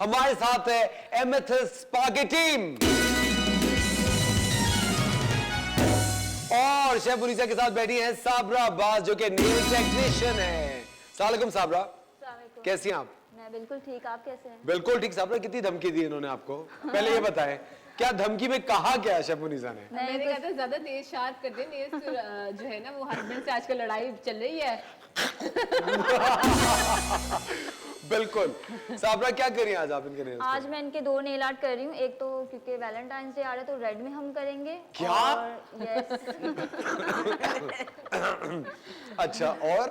हमारे साथ है एमेथिस्ट स्पा की टीम और शेफ मुनीसा के साथ बैठी है साबरा अब्बास जो कि नेल टेक्नीशियन है। सलाम साबरा, कैसी हैं आप? मैं बिल्कुल ठीक, आप कैसे हैं? बिल्कुल ठीक। साबरा, कितनी धमकी दी इन्होंने आपको? पहले ये बताएं, क्या धमकी में कहा क्या शेफ मुनीसा ने? मैंने कहा था ज्यादा नेल शार्प कर दे, नेल्स जो है ना वो हस्बैंड से आजकल लड़ाई चल रही है। बिल्कुल। साबरा, क्या करिए आज आप इनके नेल्स? आज मैं इनके 2 नेल आर्ट कर रही हूँ। एक तो क्योंकि वैलेंटाइंस डे आ रहा है तो रेड में हम करेंगे। क्या? और यस अच्छा, और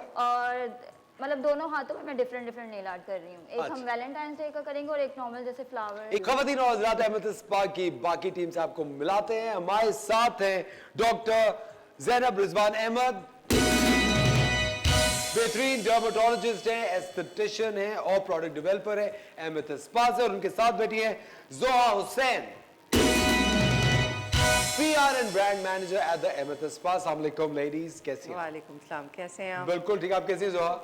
मतलब दोनों हाथों में मैं डिफरेंट नेल आर्ट कर रही हूँ। एक हम अच्छा। वैलेंटाइंस डे का करेंगे और एक नॉर्मल जैसे फ्लावर। एक खवातीन और हज़रात, एमेथिस्ट स्पा की बाकी टीम से आपको मिलाते हैं। हमारे साथ हैं डॉक्टर ज़ैनब रिजवान अहमद, बेहतरीन डर्मेटोलॉजिस्ट हैं, एस्थेटिशियन हैं और प्रोडक्ट डेवलपर है एमेथिस्ट स्पा से। और उनके साथ बैठी हैं जोहा Hussain, PR and brand manager at the amethyst spa. अस्सलाम वालेकुम लेडीज, कैसी हैं? वालेकुम सलाम, कैसे हैं आप? बिल्कुल ठीक। आप कैसी हैं जोहा?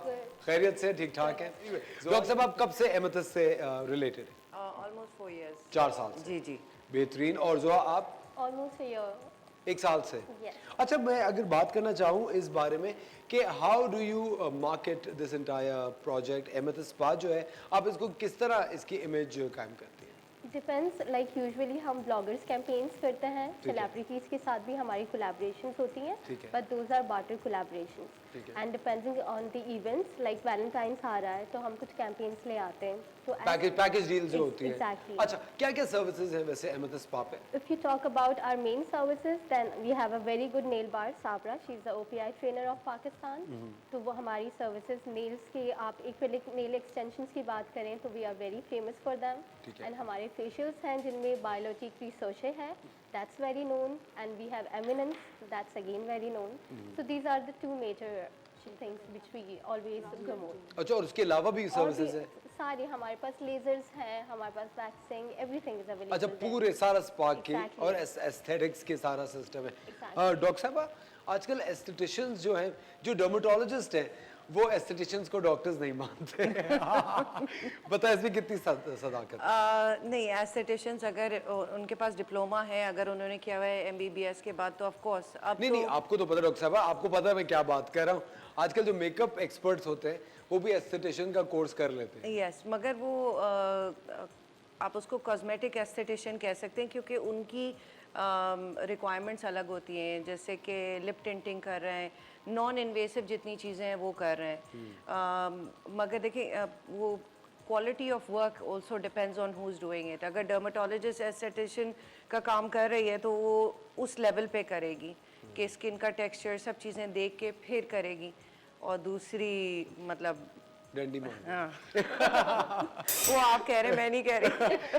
खैरियत से? ठीक ठाक है। डॉक्टर साहब, आप कब से एमेथिस्ट से रिलेटेड हैं? Almost 4 years। 4 साल से। जी जी। बेहतरीन। और जोहा, आप? Almost year. 1 साल से। Yes. अच्छा, मैं अगर बात करना चाहूँ इस बारे में कि how do you market this entire project amethyst spa जो है, आप इसको किस तरह इसकी इमेज कायम करती हैं? डिपेंड्स, लाइक यूजुअली हम ब्लॉगर्स कैंपेन्स करते हैं, ठीक है। सेलिब्रिटीज़ के साथ भी हमारी कोलैबोरेशंस होती हैं, ठीक है। But those are barter collaborations. ठीक है। And depending on the events, like Valentine's आ रहा है तो हम कुछ कैंपेन्स ले आते हैं तो पैकेज डील जो होती है। Exactly. अच्छा, क्या क्या सर्विसेज हैं वैसे एमेथिस्ट स्पा पे? If you talk about our main services, then we have a very good nail bar, Sabra. She's the OPI trainer of Pakistan. तो वो हमारी services nails की, आप acrylic nail extensions की बात करें तो we are very famous for them. ठीक है। And हमारे facials हैं जिनमें biologic research है, that's very known. And we have Eminence, that's again very known. So these are the 2 major things which we always promote. अच्छा, और उसके अलावा भी और सर्विसेज भी हैं? सारे हमारे पास लेजर्स हैं, हमारे पास वैक्सिंग, एवरीथिंग इज अवेलेबल। अच्छा, पूरे सारा स्पा की Exactly. और एस्थेटिक्स के सारा सिस्टम है। Exactly. डॉक्टर साहब, आजकल एस्थेटिशियंस जो हैं, जो डर्मेटोलॉजिस्ट हैं, वो एस्थेटिशियंस को डॉक्टर्स नहीं मानते हैं। बताएं इसमें कितनी सदाकत है? नहीं, एस्थेटिशियंस अगर उनके पास डिप्लोमा है, अगर उन्होंने किया हुआ है MBBS के बाद तो ऑफ कोर्स अब नहीं, आपको तो पता है डॉक्टर साहब, आपको पता है मैं क्या बात कर रहा हूँ। आजकल जो मेकअप एक्सपर्ट्स होते हैं वो भी एस्थेटिशियन का कोर्स कर लेते हैं। यस, मगर वो आप उसको कॉस्मेटिक एस्थेटिशियन कह सकते हैं क्योंकि उनकी रिक्वायरमेंट्स अलग होती हैं, जैसे कि लिप टिंटिंग कर रहे हैं, नॉन इन्वेसिव जितनी चीज़ें हैं वो कर रहे हैं। मगर देखिए वो quality of work also depends on who is doing it. अगर डर्मेटोलॉजिस्ट एस्थेटिशियन का काम कर रही है तो वो उस लेवल पे करेगी कि स्किन का टेक्सचर सब चीज़ें देख के फिर करेगी। और दूसरी मतलब डंडी मार। हाँ वो आप कह रहे हैं, मैं नहीं कह रही।